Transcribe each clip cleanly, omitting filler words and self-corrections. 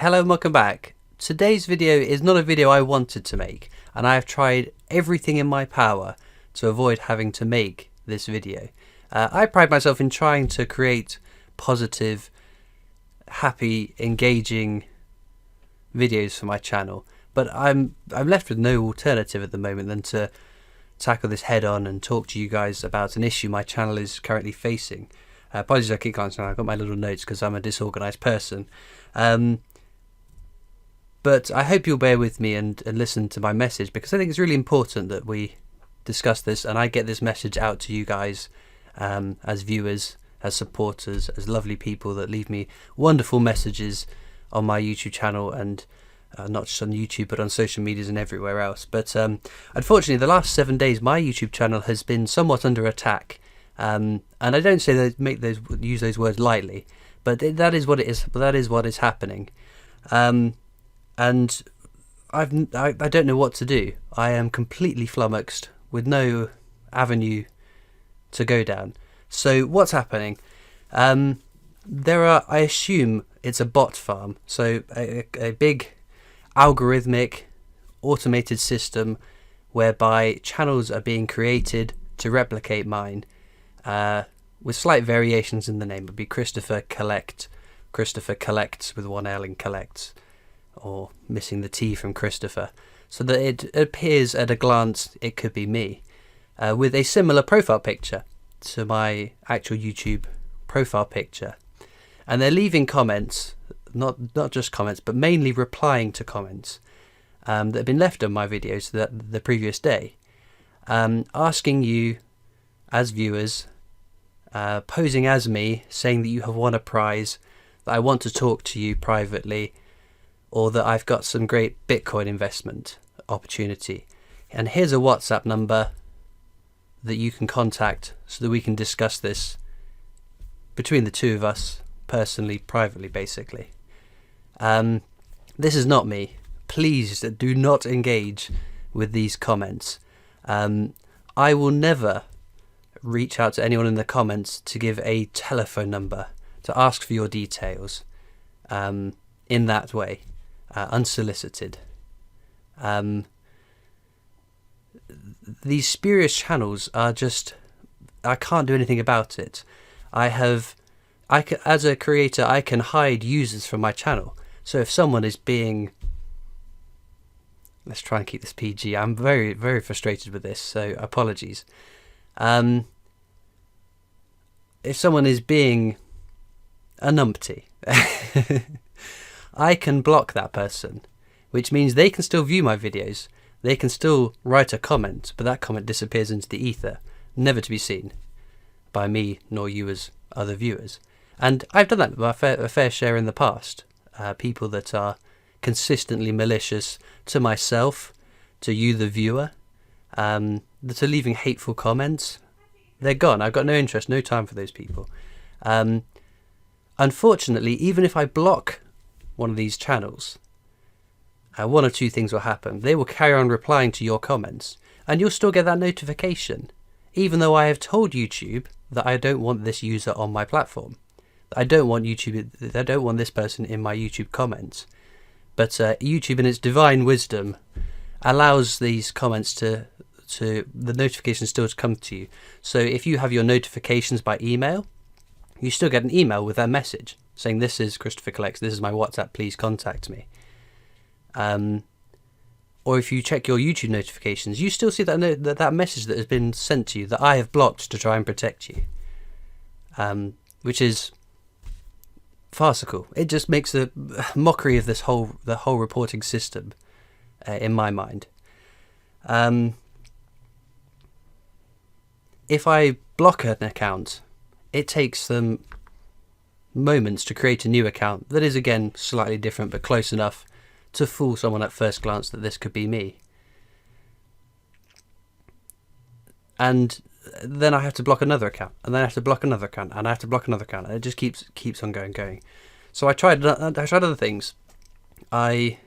Hello and welcome back. Today's video is not a video I wanted to make, and I have tried everything in my power to avoid having to make this video. I pride myself in trying to create positive, happy, engaging videos for my channel, but I'm left with no alternative at the moment than to tackle this head on and talk to you guys about an issue my channel is currently facing. Apologies I keep glancing around, I've got my little notes because I'm a disorganised person. But I hope you'll bear with me and listen to my message, because I think it's really important that we discuss this and I get this message out to you guys as viewers, as supporters, as lovely people that leave me wonderful messages on my YouTube channel, and not just on YouTube but on social medias and everywhere else. But unfortunately the last 7 days my YouTube channel has been somewhat under attack, and I don't say that use those words lightly, but that is what it is. That is what is happening. And I don't know what to do. I am completely flummoxed with no avenue to go down. So what's happening? I assume it's a bot farm. So a big algorithmic automated system whereby channels are being created to replicate mine, with slight variations in the name. It would be Christopher Collects with one L in collects, or missing the T from Christopher, so that it appears at a glance it could be me, with a similar profile picture to my actual YouTube profile picture. And they're leaving comments, not just comments, but mainly replying to comments that have been left on my videos the previous day, asking you as viewers, posing as me, saying that you have won a prize, that I want to talk to you privately, or that I've got some great Bitcoin investment opportunity. And here's a WhatsApp number that you can contact so that we can discuss this between the two of us, personally, privately, basically. This is not me. Please do not engage with these comments. I will never reach out to anyone in the comments to give a telephone number, to ask for your details in that way. Unsolicited. These spurious channels are just, I can't do anything about it. As a creator, I can hide users from my channel. So if someone is being, let's try and keep this PG. I'm very, very frustrated with this, so apologies. If someone is being a numpty, I can block that person, which means they can still view my videos, they can still write a comment, but that comment disappears into the ether, never to be seen by me nor you as other viewers. And I've done that with a fair share in the past. People that are consistently malicious to myself, to you the viewer, that are leaving hateful comments, they're gone. I've got no interest, no time for those people. Unfortunately, even if I block one of these channels, one or two things will happen. They will carry on replying to your comments, and you'll still get that notification, even though I have told YouTube that I don't want this user on my platform. I don't want this person in my YouTube comments. But YouTube, in its divine wisdom, allows these comments the notifications still to come to you. So if you have your notifications by email, you still get an email with that message saying, "This is Christopher Collects, this is my WhatsApp, please contact me." Or if you check your YouTube notifications, you still see that message that has been sent to you that I have blocked to try and protect you, which is farcical. It just makes a mockery of the whole reporting system, in my mind. If I block an account, it takes them moments to create a new account that is, again, slightly different but close enough to fool someone at first glance that this could be me. And then I have to block another account, and then I have to block another account, and I have to block another account, and it just keeps on going. So I tried other things. I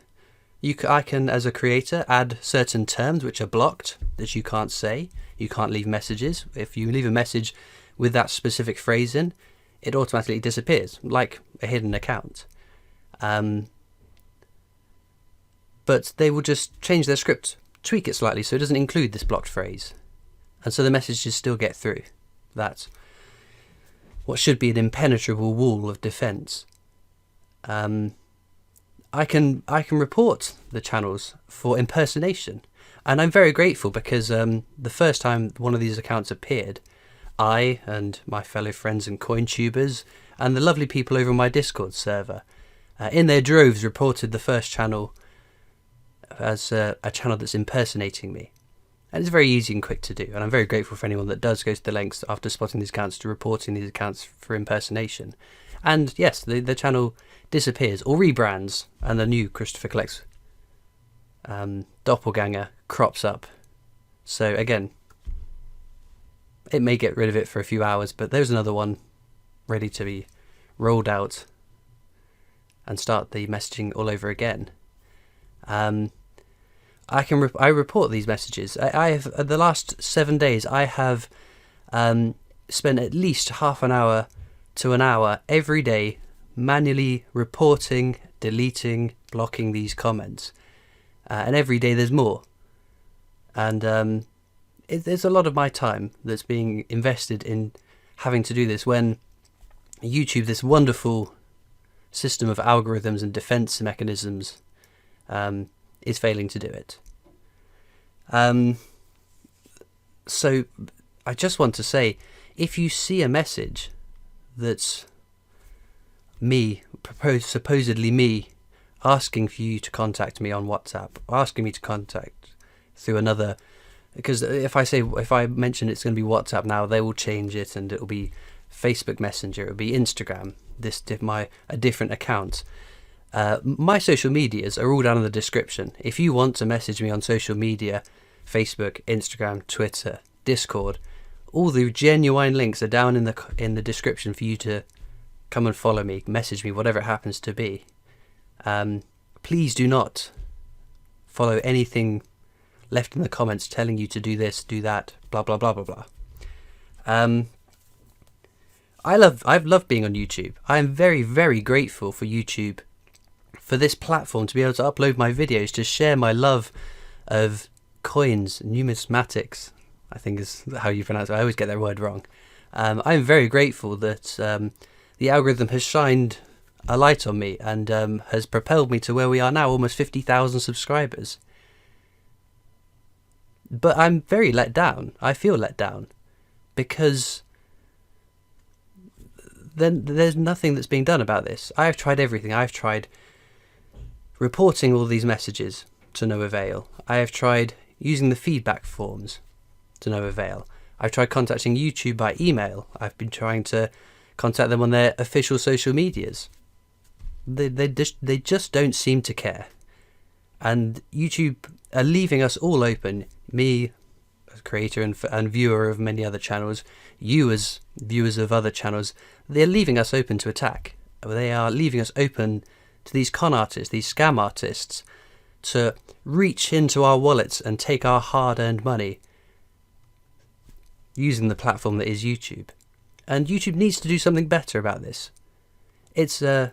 can, as a creator, add certain terms which are blocked that you can't say. You can't leave messages. If you leave a message with that specific phrase in, it automatically disappears, like a hidden account. but they will just change their script, tweak it slightly so it doesn't include this blocked phrase. And so the messages still get through. That's what should be an impenetrable wall of defence. I can report the channels for impersonation, and I'm very grateful because the first time one of these accounts appeared, I and my fellow friends and CoinTubers and the lovely people over on my Discord server, in their droves, reported the first channel as a channel that's impersonating me. And it's very easy and quick to do, and I'm very grateful for anyone that does go to the lengths after spotting these accounts to reporting these accounts for impersonation. And yes, the channel disappears or rebrands, and the new Christopher Collects doppelganger crops up. So again, it may get rid of it for a few hours, but there's another one ready to be rolled out and start the messaging all over again. I report these messages. I have the last 7 days. I have spent at least half an hour to an hour every day manually reporting, deleting, blocking these comments, and every day there's more. And there's a lot of my time that's being invested in having to do this when YouTube, this wonderful system of algorithms and defense mechanisms, is failing to do it. So I just want to say, if you see a message that's me, supposedly me, asking for you to contact me on WhatsApp, or asking me to contact through another, because if I mention it's going to be WhatsApp now, they will change it and it will be Facebook Messenger, it will be Instagram, a different account. My social medias are all down in the description. If you want to message me on social media, Facebook, Instagram, Twitter, Discord, all the genuine links are down in the description for you to come and follow me, message me, whatever it happens to be. Please do not follow anything left in the comments telling you to do this, do that, blah blah blah blah blah. I've loved being on YouTube. I am very, very grateful for YouTube, for this platform, to be able to upload my videos, to share my love of coins, numismatics, I think is how you pronounce it. I always get that word wrong. I'm very grateful that the algorithm has shined a light on me and has propelled me to where we are now, almost 50,000 subscribers. But I'm very let down. I feel let down because then there's nothing that's being done about this. I've tried everything. I've tried reporting all these messages to no avail. I have tried using the feedback forms to no avail. I've tried contacting YouTube by email. I've been trying to contact them on their official social medias. They just don't seem to care. And YouTube are leaving us all open, me as creator and viewer of many other channels, you as viewers of other channels, they're leaving us open to attack. They are leaving us open to these con artists, these scam artists, to reach into our wallets and take our hard-earned money using the platform that is YouTube. And YouTube needs to do something better about this. It's a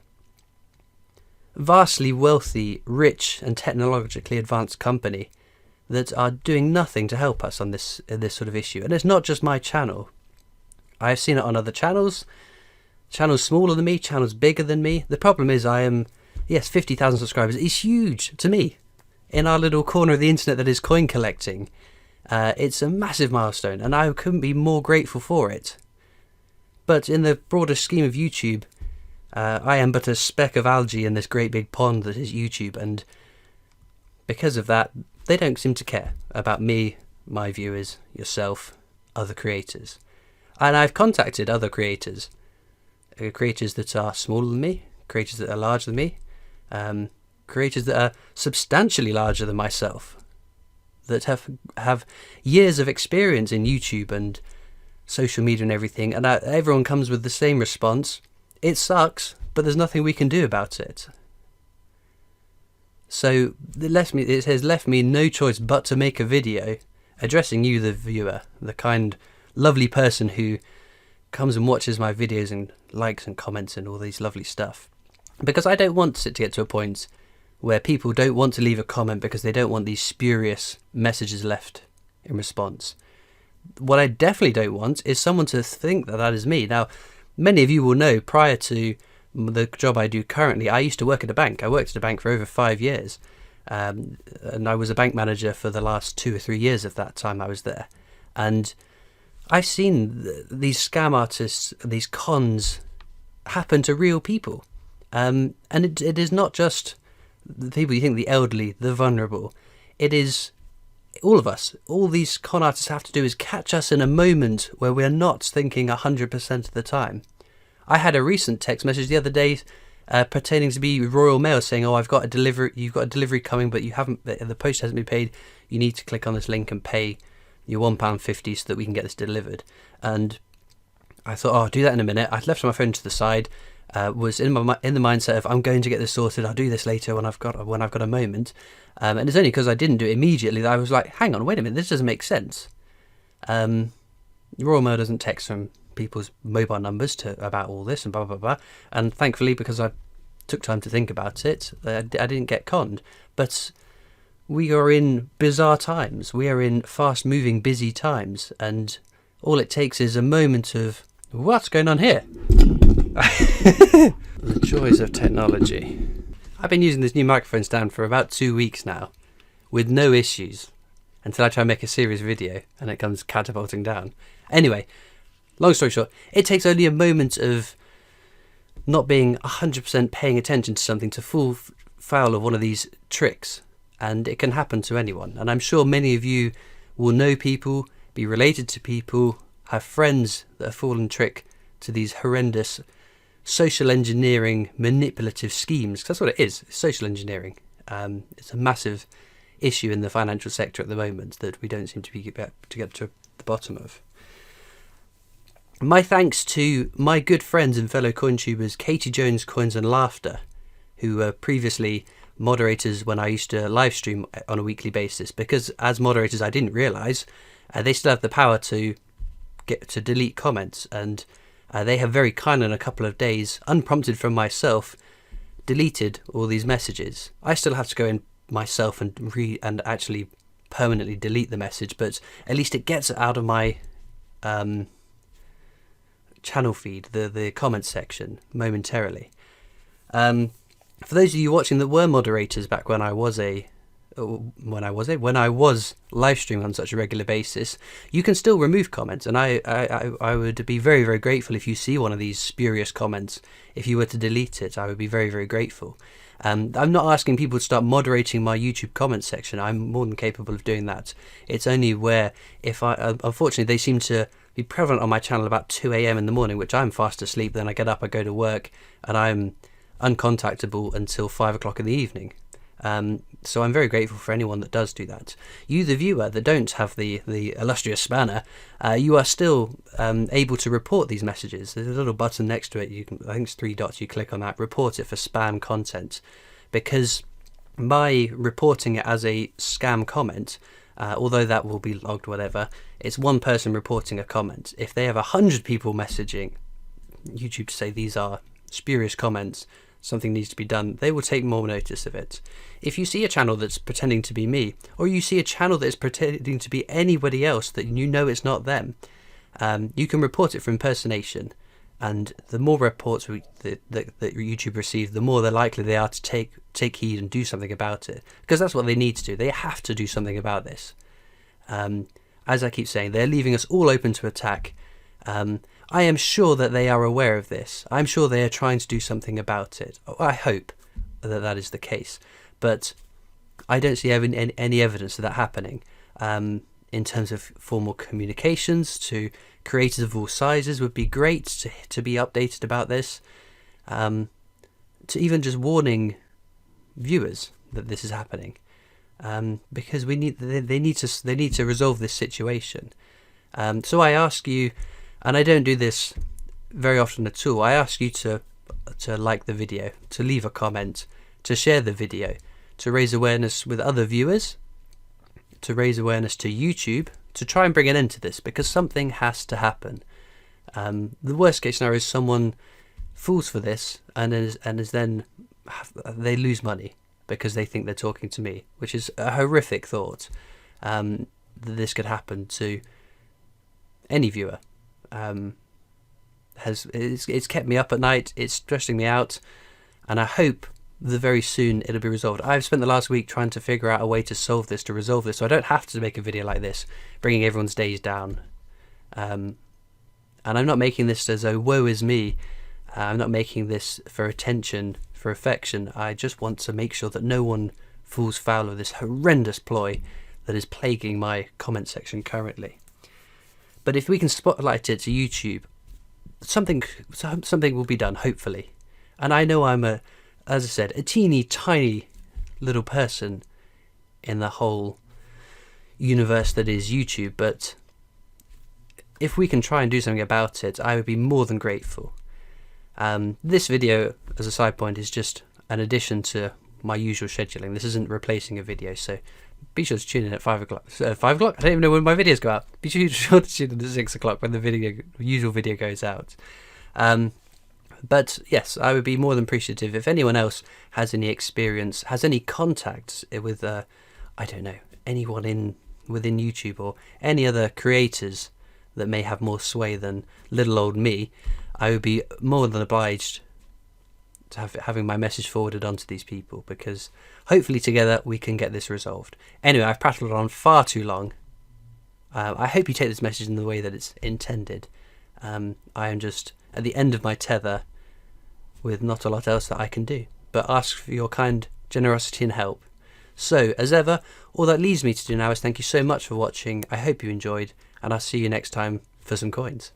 vastly wealthy, rich and technologically advanced company that are doing nothing to help us on this sort of issue. And it's not just my channel. I've seen it on other channels smaller than me, channels bigger than me. The problem is 50,000 subscribers is huge to me. In our little corner of the internet that is coin collecting, it's a massive milestone, and I couldn't be more grateful for it. But in the broader scheme of YouTube, I am but a speck of algae in this great big pond that is YouTube, and because of that, they don't seem to care about me, my viewers, yourself, other creators. And I've contacted other creators that are smaller than me, creators that are larger than me, creators that are substantially larger than myself, that have years of experience in YouTube and social media and everything, and everyone comes with the same response: it sucks, but there's nothing we can do about it. So it has left me no choice but to make a video addressing you, the viewer, the kind, lovely person who comes and watches my videos and likes and comments and all these lovely stuff. Because I don't want it to get to a point where people don't want to leave a comment because they don't want these spurious messages left in response. What I definitely don't want is someone to think that that is me. Now, many of you will know, prior to the job I do currently, I used to work at a bank. I worked at a bank for over 5 years, and I was a bank manager for the last 2 or 3 years of that time I was there. And I've seen these scam artists, these cons, happen to real people. And it is not just the people you think, the elderly, the vulnerable. It is all of us. All these con artists have to do is catch us in a moment where we're not thinking 100% of the time. I had a recent text message the other day pertaining to be Royal Mail saying, "Oh, you've got a delivery coming, but the post hasn't been paid. You need to click on this link and pay your £1.50 so that we can get this delivered." And I thought, "Oh, I'll do that in a minute." I left my phone to the side. Was in the mindset of, I'm going to get this sorted. I'll do this later when I've got a moment. And it's only because I didn't do it immediately that I was like, "Hang on, wait a minute, this doesn't make sense." Royal Mail doesn't text from people's mobile numbers about all this and blah blah blah. And thankfully, because I took time to think about it, I didn't get conned. But we are in bizarre times. We are in fast-moving, busy times, and all it takes is a moment of, "What's going on here?" The joys of technology. I've been using this new microphone stand for about 2 weeks now, with no issues, until I try and make a serious video and it comes catapulting down. Anyway, long story short, it takes only a moment of not being 100% paying attention to something to fall foul of one of these tricks, and it can happen to anyone. And I'm sure many of you will know people, be related to people, have friends that have fallen trick to these horrendous social engineering manipulative schemes. 'Cause that's what it is. It's social engineering. It's a massive issue in the financial sector at the moment that we don't seem to get to the bottom of. My thanks to my good friends and fellow CoinTubers Katie Jones Coins and Laughter, who were previously moderators when I used to live stream on a weekly basis, because as moderators I didn't realise they still have the power to get to delete comments, and they have very kindly, in a couple of days, unprompted from myself, deleted all these messages. I still have to go in myself and actually permanently delete the message, but at least it gets it out of my channel feed, the comments section, momentarily. For those of you watching that were moderators back when I was live streaming on such a regular basis, you can still remove comments, and I would be very, very grateful if you see one of these spurious comments. If you were to delete it, I would be very, very grateful. I'm not asking people to start moderating my YouTube comments section. I'm more than capable of doing that. It's only where, unfortunately, they seem to be prevalent on my channel about 2 a.m. in the morning, which I'm fast asleep. Then I get up, I go to work, and I'm uncontactable until 5 o'clock in the evening. So I'm very grateful for anyone that does do that. You, the viewer, that don't have the illustrious spanner, you are still able to report these messages. There's a little button next to it. I think it's 3 dots. You click on that, report it for spam content, because by reporting it as a scam comment, although that will be logged, whatever, it's one person reporting a comment. If they have 100 people messaging YouTube to say these are spurious comments, something needs to be done, they will take more notice of it. If you see a channel that's pretending to be me, or you see a channel that is pretending to be anybody else that you know it's not them, you can report it for impersonation. And the more reports that YouTube receive, the more they're likely they are to take heed and do something about it, because that's what they need to do. They have to do something about this. As I keep saying, they're leaving us all open to attack. I am sure that they are aware of this. I'm sure they are trying to do something about it. I hope that is the case, but I don't see any evidence of that happening. In terms of formal communications to creators of all sizes would be great to be updated about this, to even just warning viewers that this is happening, because they need to resolve this situation. So I ask you, and I don't do this very often at all, I ask you to like the video, to leave a comment, to share the video, to raise awareness with other viewers, to raise awareness to YouTube, to try and bring an end to this, because something has to happen. The worst case scenario is someone falls for this and is then they lose money, because they think they're talking to me, which is a horrific thought, that this could happen to any viewer. It's kept me up at night, it's stressing me out, and I hope that very soon it'll be resolved. I've spent the last week trying to figure out a way to solve this, to resolve this, so I don't have to make a video like this, bringing everyone's days down. And I'm not making this as a woe is me. I'm not making this for attention, for affection. I just want to make sure that no one falls foul of this horrendous ploy that is plaguing my comment section currently. But if we can spotlight it to YouTube, something will be done, hopefully. And I know I'm as I said, a teeny tiny little person in the whole universe that is YouTube, but if we can try and do something about it, I would be more than grateful. This video, as a side point, is just an addition to my usual scheduling. This isn't replacing a video, so be sure to tune in at 5 o'clock. 5 o'clock? I don't even know when my videos go out. Be sure to tune in at 6 o'clock when the usual video goes out. But yes, I would be more than appreciative if anyone else has any experience, has any contacts with, I don't know, anyone within YouTube or any other creators that may have more sway than little old me. I would be more than obliged to having my message forwarded onto these people, because hopefully together we can get this resolved. Anyway, I've prattled on far too long. I hope you take this message in the way that it's intended. I am just at the end of my tether with not a lot else that I can do but ask for your kind generosity and help. So, as ever, all that leaves me to do now is thank you so much for watching. I hope you enjoyed, and I'll see you next time for some coins.